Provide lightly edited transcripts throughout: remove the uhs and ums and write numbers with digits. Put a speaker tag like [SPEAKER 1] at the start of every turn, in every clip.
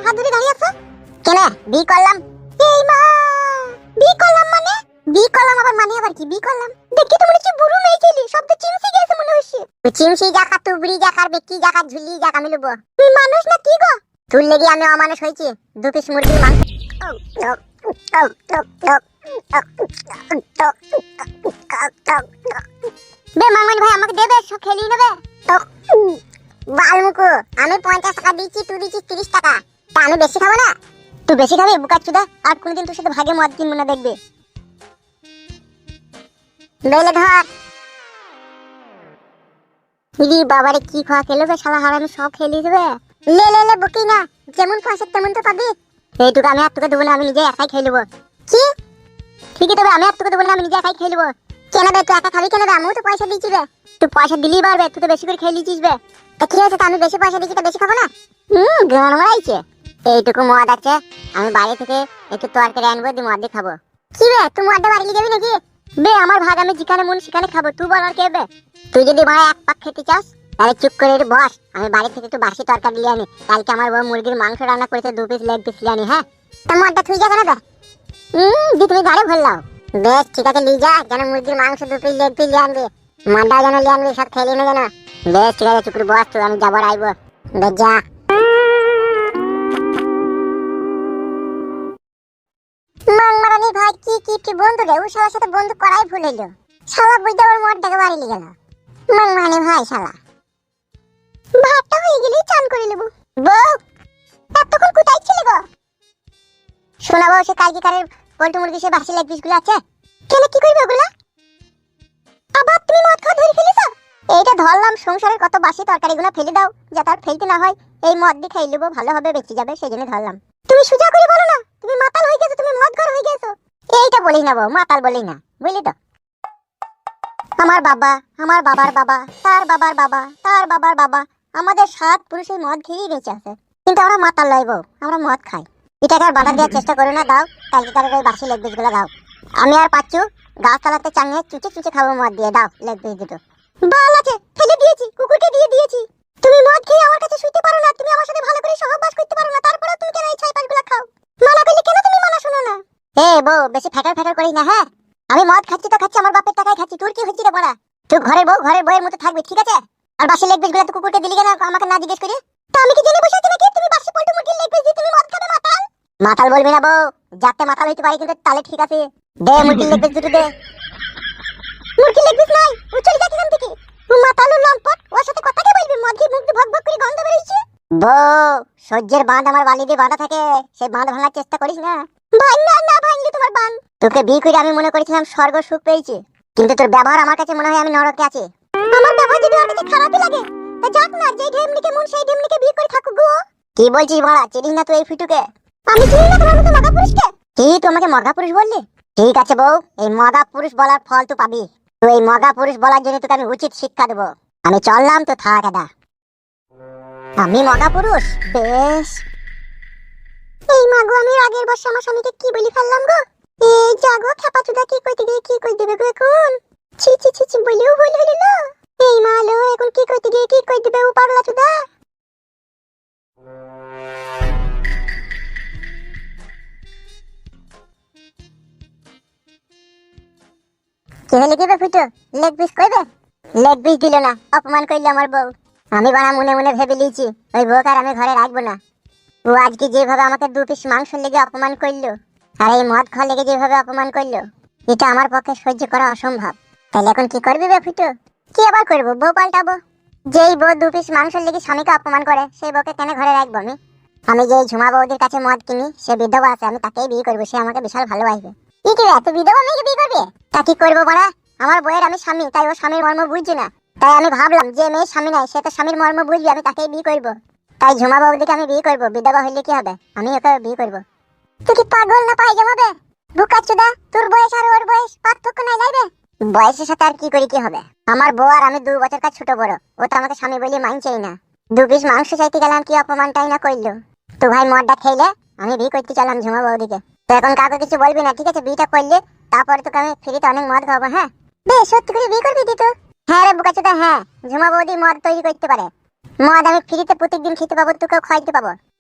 [SPEAKER 1] হাত ধরে দাঁড়িয়ে আছো কেন? বি করলাম। এই মা, বি করলাম মানে? বি করলাম আবার কি? বি করলাম দেখি তো মনে হচ্ছে বুড়ো মেয়ে ছেলে, শব্দ চিমসি গেছে মনে হচ্ছে। চিমসি জাকা তুবড়ি জাকার বেকি জাকা ঝুলি জাকা আমি লব। তুই মানুষ না কি গো? তুই লেগে আমি অমানুষ হইছি। 2 পিস মুরগির মাংস। বে মামুন ভাই আমাকে দেবে, সব খেলি নেবে তো। বালমুকু, আমি 50 টাকা দিচ্ছি, তুই দিচ্ছিস 30 টাকা। তা আমি বেশি খাবো না? তুই বেশি খাবি বুকাচুদা, আর কোনদিন তোর সাথে ভাগে মদ কিনবো না দেখবি। বেলে ধর। ইদি বাবারে কি খাওয়া খেলো বে শালা, হারামি সব খেলি দেবে। লে লে লে বকি না, যেমন পয়সা তেমন তো পাবি। এইটুকু আমি আর তোকে দেবো না, আমি নিজে একাই খেয়ে নেবো। কি? ঠিকই তবে আমি আর তোকে দেবো না, আমি নিজে একাই খেয়ে নেবো। কেন বে তুই একা খাবি কেন বে? আমিও তো পয়সা দিচ্ছি বে। তুই পয়সা দিলেই পারবে, তুই তো বেশি করে খেয়ে লিছিস বে। তা কি হয়েছে, আমি বেশি পয়সা দিচ্ছি তো বেশি খাবো না? গান মারাইছে। এইটুকু মদ আছে, আমি বাইরে থেকে একটু তরকারি আনবো, দিয়ে মদ দিয়ে খাবো। কি বে তুই মদটা বাড়ি নিয়ে যাবি নাকি? বে আমার ভাগ, আমি যেখানে মন সেখানে খাবো, তুই বল আর কে বে? তুই যদি ভাই এক পাক খেতে চাস তাহলে চুপ করে একটু বস, আমি বাড়ি থেকে একটু বাসি তরকারি নিয়ে আনি। কালকে আমার বউ মুরগির মাংস রান্না করেছে, 2 পিস লেগ পিস নিয়ে আনি। হ্যাঁ তা মদটা তুই যা কেন বে? দি তুমি গাড়ি ভরলাও। বেশ ঠিক আছে, নিয়ে যা, যেন মুরগির মাংস 2 পিস লেগ পিস নিয়ে আনবি, মদটা যেন নিয়ে আনবি, সব খেয়ে নিয়ে যেন। বেশ ঠিক আছে, চুপ করে বস তুই, আমি যাবো আইবো। বেশ যা। মাংমারানি ভাই কি কি কি বন্ধু রে, ও শালার সাথে বন্ধু করাই ভুল হইলো। শালা বুঝতে ওর মদটাকে বাড়ি নিয়ে গেল। মাংমারানি ভাই শালা। ভাতটা হয়ে গেলে চান করে নেব। বউ এতক্ষণ কোথায় ছিলে গো? শোনা বউ, সে কালকে কারের পোল্ট্রি মুরগি সে বাসি লেগ পিসগুলো আছে। কেন কি করবে ওগুলা? আবার তুমি মদ খাওয়া ধরে ফেলেছো? এইটা ধরলাম, সংসারের কত বাসি তরকারিগুলো ফেলে দাও, যাতে আর ফেলতে না হয়। এই মদ দিয়ে খাই নেবো, ভালো হবে, বেঁচে যাবে, সেই জন্য ধরলাম। তুমি সোজা করে বলো না, তুমি মাতাল হয়ে গেছো, তুমি মদ ঘর হয়ে গেছো। এইটা বলি না বউ, মাতাল বলি না, বুঝলি তো? আমার বাবা, আমার বাবার বাবা, তার বাবার বাবা, তার বাবার বাবা, আমাদের 7 পুরুষের মদ খেয়েই বেঁচে আছে। কিন্তু আমরা মাতাল লয় বউ, আমরা মদ খাই। এটাকে আর বাধা দেওয়ার চেষ্টা করো না, দাও কালকে কারের ওই বাসি লেগ পিসগুলো দাও। আমি আর পাচ্ছু গাছতলাতে চাঙিয়ে চুচে চুচে খাবো মদ দিয়ে, দাও লেগ পিস দুটো। বাল আছে, ফেলে দিয়েছি, কুকুরকে দিয়ে দিয়েছি। তুমি মদ খেয়ে আমার কাছে শুতে পারো না, তুমি আমার সাথে ভালো করে সহবাস করতে পারো না, তারপরে তুমি কেন এই ছাই পাশগুলো খাও? মানা করলে কেন তুমি মানা শোনো না? এ বউ বেশি ফ্যাটার ফ্যাটার করিস না। হ্যাঁ আমি মদ খাচ্ছি তো খাচ্ছি, আমার বাপের টাকায় খাচ্ছি, তোর কি হচ্ছে রে বড়া? তুই ঘরের বউ, ঘরের বউয়ের মতো থাকবি, ঠিক আছে? আর বাসি লেগ পিসগুলো তো কুকুরকে দিলি কেন, আমাকে না জিজ্ঞেস করে? তা আমি কি জেনে বসে আছি নাকি তুমি বাসি পোল্ট্রি মুরগির লেগ পিস দিয়ে তুমি মদ খাবে? মাতাল মাতাল বলবি না বউ, যাতে মাতাল হইতে পারি কিন্তু তালে ঠিক আছে। দে মুরগির লেগ পিস দুটো দে। মুরগির লেগ পিস নাই, ও চলে যা এখান থেকে। ও মাতালু লম্পট, ওর সাথে কথা কে বলবি? মদ খেয়ে মুখ দিয়ে ভক ভক করে গন্ধ বেরোচ্ছে। বউ সহ্যের বাঁধ আমার বালি দিয়ে বাঁধা থাকে, সেই বাঁধ ভাঙার চেষ্টা করিস না। ভাই না না, ভাঙলি তোমার বাঁধ। তোকে বিয়ে করে আমি মনে করেছিলাম স্বর্গ সুখ পেয়েছি, কিন্তু তোর ব্যবহার আমার কাছে মনে হয় আমি নরকে আছি। আমার ব্যবহার যদি ওর কাছে খারাপই লাগে তা যাক না, যেই ঢেমনিকে মন সেই ঢেমনিকে বিয়ে করে থাকুক গো। কি বলছিস বাড়া, চিনিস না তুই এই ফিটুকে? আমি চিনি না তোমার মতো মগা পুরুষকে। কি তুই আমাকে মগা পুরুষ বললি? ঠিক আছে বউ, এই মগা পুরুষ বলার ফল তুই পাবি। তুই এই মগা পুরুষ বলার জন্য তোকে আমি উচিত শিক্ষা দেবো। আমি চললাম, তো থাক দাদা। আমি মগা পুরুষ? বেশ। এই মাগো, আমি আগের বর্ষে আমার স্বামীকে কি বলি ফেললাম গো। এই জাগো খেপাচুদা, কি কইতে গিয়ে কি কই দেবে গো এখন? ছি ছি ছি ছি, বলিও ভুল হইল না। এই মালো, এখন কি কইতে গিয়ে কি কই দেবে ও পাগলা চুদা? কি হলে কি বে ফুটো, লেগ পিস কইবে? লেগ পিস দিল না, অপমান কইল আমার বউ। আমি বানা মনে মনে ভেবে লিয়েছি ওই বউকে আর আমি ঘরে রাখবো না। ও আজকে যেভাবে আমাকে 2 পিস মাংস লেগে অপমান করলো, আর এই মদ খাওয়া লেগে যেভাবে অপমান করলো, এটা আমার পক্ষে সহ্য করা অসম্ভব। তাহলে এখন কি করবি বে ফুটো? কি আবার করবো, বউ পাল্টাবো। যেই বউ 2 পিস মাংস লেগে স্বামীকে অপমান করে, সেই বউকে কেন ঘরে রাখবো আমি? আমি যে ঝুমা বৌদির কাছে মদ কিনি, সে বিধবা আছে, আমি তাকেই বিয়ে করবো, সে আমাকে বিশাল ভালোবাসবে। কি কি রে, তুই বিধবা মেয়েকে বিয়ে করবি? তা কি করবো বড়া, আমার বউয়ের আমি স্বামী, তাই ও স্বামীর মর্ম বুঝছে না। তাই আমি ভাবলাম যে মেয়ের স্বামী নাই, সে তো স্বামীর মর্ম বুঝবে, আমি তাকেই বিয়ে করবো। তাই ঝুমা বৌদিকে আমি বিয়ে করবো, বিধবা হইলে কি হবে, আমি ওকে বিয়ে করবো। তুই কি পাগল না পাইজা হবে? বুকাচুদা, তোর বয়স আর ওর বয়স পার্থক্য নাই লাইবে। বয়সের সাথে আর কি করি কি হবে? আমার বউ আর আমি 2 বছর কাজ ছোট বড়, ও তো আমাকে স্বামী বলে মানছেই না। 2 পিস মাংস চাইতে গেলাম, কি অপমানটাই না করলো। তো ভাই মদটা খেলে আমি বিয়ে করতে চাইলাম ঝুমা বৌদিকে। তো এখন কাউকে কিছু বলবি না, ঠিক আছে? বিয়েটা করলে তারপরে তোকে আমি ফ্রিতে অনেক মদ খাবো। হ্যাঁ বেশ, সত্যি করে বিয়ে করবি তুই তো? হ্যাঁ রে বুকাচুদা, হ্যাঁ, ঝুমা বৌদি মদ তৈরি করতে পারে, মদ আমি ফ্রিতে প্রত্যেকদিন খেতে পাবো, তোকেও খাইতে পাবো।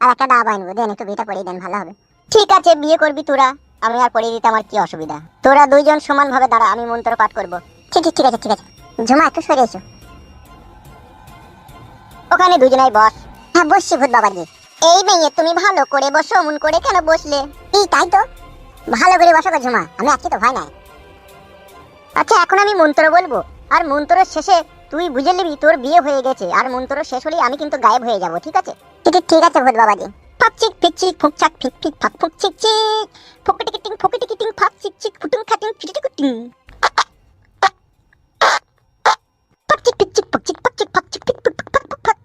[SPEAKER 1] আর একটা দাবা আনবো, দেন একটু বিয়েটা পড়িয়ে দেন, ভালো হবে।
[SPEAKER 2] ঠিক আছে, বিয়ে করবি তোরা, আমি আর পড়িয়ে দিতে আমার কি অসুবিধা। তোরা দুইজন সমান ভাবে দাঁড়া, আমি মন্ত্র পাঠ করব।
[SPEAKER 1] ঠিক আছে ঠিক আছে। ঝুমা একটু সরে এসো।
[SPEAKER 2] ওখানে দুজনাই বস।
[SPEAKER 1] হ্যাঁ বসছি ভূত বাবাজি। এই মেয়ে তুমি ভালো করে বসো, অমন করে কেন বসলে? এই তাই তো, ভালো করে বসো গো ঝুমা, আমি আছি তো, ভয় নাই।
[SPEAKER 2] আচ্ছা, এখন আমি মন্ত্র বলবো, আর মন্ত্রের শেষে তুই বুঝে নিবি তোর বিয়ে হয়ে গেছে, আর মন্ত্র শেষ হলেই আমি কিন্তু গায়েব হয়ে যাব, ঠিক আছে?
[SPEAKER 1] ঠিক আছে ভূত বাবাজি।
[SPEAKER 2] ফাক চিক ফিক চিক ফুক চাক ফিক ফিক ফাক ফুক চিক চিক ফকটি কিটিং ফকটি কিটিং ফাক চিক চিক ফুটুং খাটিং ফিটি কুটিং ফাক চিক ফিক চিক ফাক চিক ফাক চিক ফাক চিক ফিক ফুক ফাক ফুক ফাক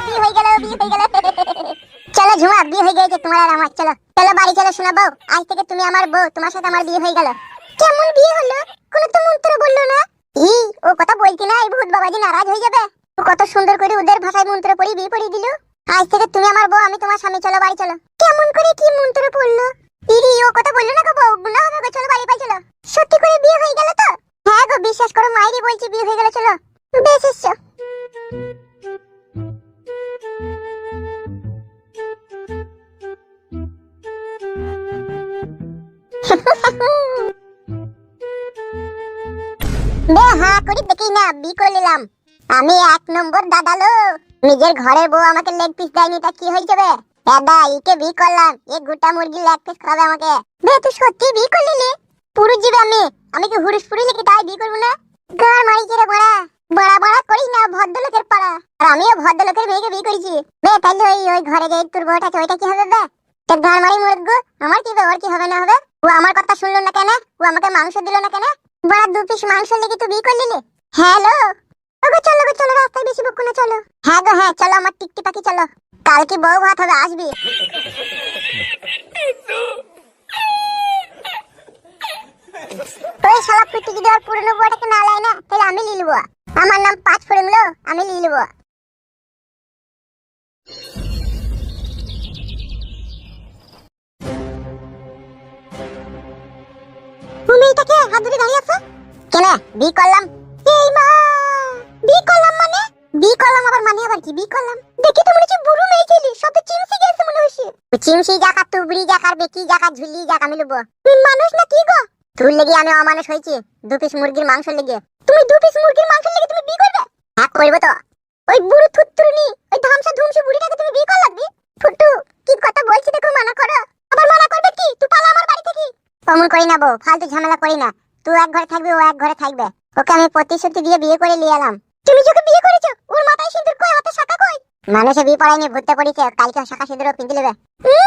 [SPEAKER 1] বিয়ে হয়ে গেল, বিয়ে হয়ে গেল। চলো ঝুমা, বিয়ে হয়ে গেছে তোমার আর আমার, চলো চলো বাড়ি চলো শোনা বউ, আজ থেকে তুমি আমার বউ, তোমার সাথে আমার বিয়ে হয়ে গেল। কেমন বিয়ে হলো? কোনো তো মন্ত্র বললো না। ই ও কথা বলতি না, এই ভূত বাবাজি নারাজ হয়ে যাবে। ও কত সুন্দর করে ওদের ভাষায় মন্ত্র পড়ি বিয়ে পড়িয়ে দিল। আজ থেকে তুমি আমার বউ, আমি তোমার স্বামী, চলো বাড়ি চলো। কেমন করে কি মন্ত্র পড়লো? ইরি ও কথা বললো না গো বউ, গুনাহ হবে গো, চলো বাড়ি পাই চলো। সত্যি করে বিয়ে হয়ে গেল তো? হ্যাঁ গো বিশ্বাস করো, মাইরি বলছি বিয়ে হয়ে গেল, চলো। বেশ এসছো। বে হ্যাঁ করি দেখি না, বি করে নিলাম। আমি এক নম্বর দাদালো, নিজের ঘরের বউ আমাকে লেগ পিস দেয়নি, তা কি হয়ে যাবে? দাদা ইকে বি করলাম, এ গোটা মুরগি লেগ পিস খাবে আমাকে। বে তুই সত্যি বি করলি? পুরো জীবে আমি কি হুরুস পুরি লিখে তাই বি করবো না? গার মারি কে রে বড়া, বড়া বড়া করি না, ভদ্রলোকের পাড়া। আর আমিও ভদ্রলোকের মেয়েকে বি করেছি। বে তাহলে ওই ঘরে যে তোর বউটা আছে ওইটা কি হবে বে? তোর গার মারি মুরগু, আমার কি বে, ওর কি হবে না হবে? ও আমার কথা শুনলো না কেন? ও আমাকে মাংস দিল না কেন? বড়া 2 পিস মাংস লেগে তুই বিয়ে করলি? হ্যালো ওগো চলো গো চলো, রাস্তায় বেশি বকো না, চলো। হ্যাঁ গো হ্যাঁ, চলো আমার টিকটি পাখি, চলো। কালকে বউ ভাত হবে, আসবি। ওই শালা ফুটি যদি আর পুরনো বউটাকে না লাই না, তাহলে আমি লিলবো। আমার নাম 5 ফড়িংলো, আমি লিলবো। তুমি এটাকে হাত ধরে দাঁড়িয়ে আছো কেন? বি করলাম। এই মা, বি করলাম মানে? বি করলাম আবার মানে আবার কি? বি করলাম দেখি তো মনে হচ্ছে বুড়ো মেয়ে ছেলে, সব তো চিমসি গেছে মনে হচ্ছে। চিমসি জাকা তুবড়ি জাকার বেকি জাকা ঝুলি জাকা আমি লব। তুমি মানুষ না কি গো? তোর লাগি আমি অমানুষ হইছি, 2 পিস মুরগির মাংস লেগে। তুমি 2 পিস মুরগির মাংস লেগে তুমি বি করবে? হ্যাঁ করব তো। ওই বুড়ো থুত্তুরনি, ওই ধামসা ধুমসি বুড়িটাকে তুমি বি কর লাগবি? ফুটু কি কথা বলছি দেখো, মানা করো। আবার মানা করবে কি? তুই পালা আমার বাড়ি থেকে। অমন করি না বউ, ফালতু ঝামেলা করি না। তুই এক ঘরে থাকবি, ও এক ঘরে থাকবে। ওকে আমি প্রতিশ্রুতি দিয়ে বিয়ে করে নিয়ে এলাম। তুমি যখন বিয়ে করেছো, ওর মাথায় সিঁদুর কই, হাতে শাখা কই? মানুষে বিয়ে পড়ায়নি, ভূতে পড়িছে, কালকে শাখা সিঁদুরও পিঁধে নেবে।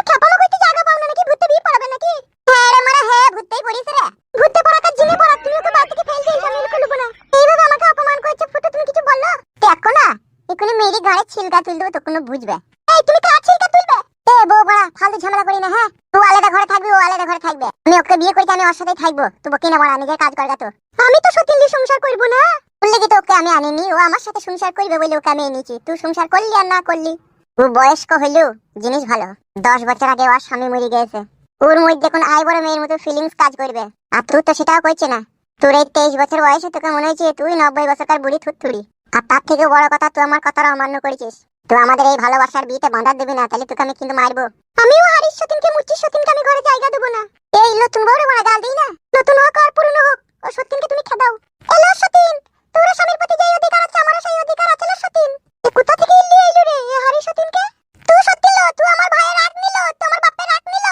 [SPEAKER 1] খেপানো কইতে জায়গা পাও না নাকি? ভূতে বিয়ে পড়াবে নাকি? হ্যাঁ রে মারা, হ্যাঁ ভূতেই পড়িছে রে। ভূতে পড়াকা জিনে পড়া, তুমি ওকে বাড়ি থেকে ফেল দিয়েছো, আমি লুকো না। এইভাবে আমাকে অপমান করছো ফুটু, তুমি কিছু বললো? দেখো না, এখনি মেরি ঘরে ছিলকা তুল দেবো, তো কোনো বুঝবে। এই তুমি কার ছিলকা তুলবে? এ বউ বড়া, ফালতু ঝামেলা করি না। হ্যাঁ তুই আলাদা ঘরে থাকবি, ও আলাদা ঘরে থাকবে। আমি ওকে বিয়ে করেছি, আমি ওর সাথেই থাকবো। তুই বকি না বড়া, নিজের কাজ করগা তো। আমি তো সত্যি সংসার করবো না বললে কি? তো ওকে আমি আনিনি, ও আমার সাথে সংসার করবে বলে ওকে আমি এনেছি। তুই সংসার করলি আর না করলি, ও বয়স্ক হইলো জিনিস ভালো। 10 বছর আগে ওর স্বামী মরে গেছে, ওর মধ্যে এখন আই বড় মেয়ের মতো ফিলিংস কাজ করবে। আর তুই তো সেটাও করছে না। তোর এই 23 বছর বয়সে তোকে মনে হচ্ছে তুই 90 বছরকার বুড়ি থুতথুড়ি। আর তার থেকে বড় কথা, তুই আমার কথাটা অমান্য করেছিস। তুই আমাদের এই ভালোবাসার বিয়েতে বাঁধা দিবি না, তাহলে তোকে আমি কিন্তু মারবো। আমিও হারিস সতীনকে, মুচির সতীনকে আমি ঘরে জায়গা দেবো না। এই নতুন বউরে বড় গাল দিই না, নতুন হোক আর পুরনো হোক, ও সতীনকে তুমি খেদাও। এলো সতীন, তোর স্বামীর প্রতি যে অধিকার আছে, আমারও সেই অধিকার আছে। লো সতীন, এ কোথা থেকে এলি এলো রে এ হারি সতীনকে? তুই সত্যি লো, তুই আমার ভাইয়ের রাগ নিল, তুই আমার বাপের রাগ নিল।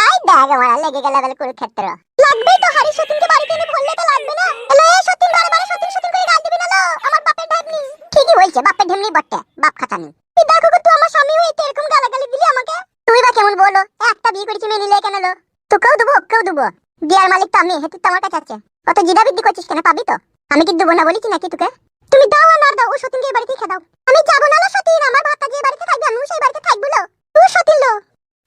[SPEAKER 1] আই দেখ মারা লেগে গেল বলে কুরুক্ষেত্র। লাগবেই তো, হারি সতীনকে বাড়িতে এনে বললে তো লাগবে না? এলো এ সতীন, বারে বারে সতীন সতীন করে গাল দিবি না। লো আমার বাপের ঢাকনি। ঠিকই বলছে, বাপের ঢেমনি বটে, বাপ খাতানি। তুই দেখো তুই আমার স্বামী হয়ে এরকম গালাগালি দিলি আমাকে। তুই বা কেমন বলো, একটা বিয়ে করেছি মেনে নিলে কেন? লো তোকেও দেবো, ওকেও দেবো। বিয়ার মালিক তো আমি, হেতু তো আমার কাছে আছে। অত জিদাবিদ্দি করছিস কেন? পাবি তো। আমি কি দেবো না বলেছি নাকি তোকে? তুমি দাও আর না দাও, ও সতীনকে এই বাড়িতে খেদাও। আমি যাবো না। লো সতীন, আমার ভাতটা যে বাড়িতে থাকবে আমিও সেই বাড়িতে থাকবো। লো তুই সতীন, লো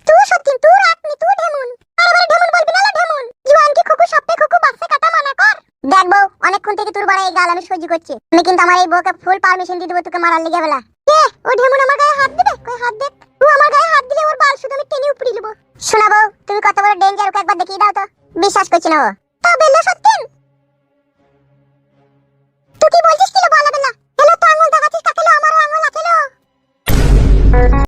[SPEAKER 1] তুই সতীন, তুই রাখনি, তুই ঢেমুন। আরে ঢেমুন বলবি না। লো ঢেমুন জোয়ান কি খুকু সাপে খুকু বাসে কাটা মানা কর। দেখ বউ, অনেকক্ষণ থেকে তোর বড় এই গাল আমি সহ্য করছি। আমি কিন্তু আমার এই বউকে ফুল পারমিশন দিয়ে দেবো তোকে মারার লেগে বেলা। কে ও ঢেমুন আমার গায়ে হাত দিবে? কই হাত দেখ। ও আমার গায়ে হাত দিলে ওর বাল শুধু আমি টেনে উপড়ে নেবো। শোনাবো তুমি কত বড় ডেঞ্জার, ওকে একবার দেখিয়ে দাও তো। বিশ্বাস করছি না ও। তা বেল্লা সত্যি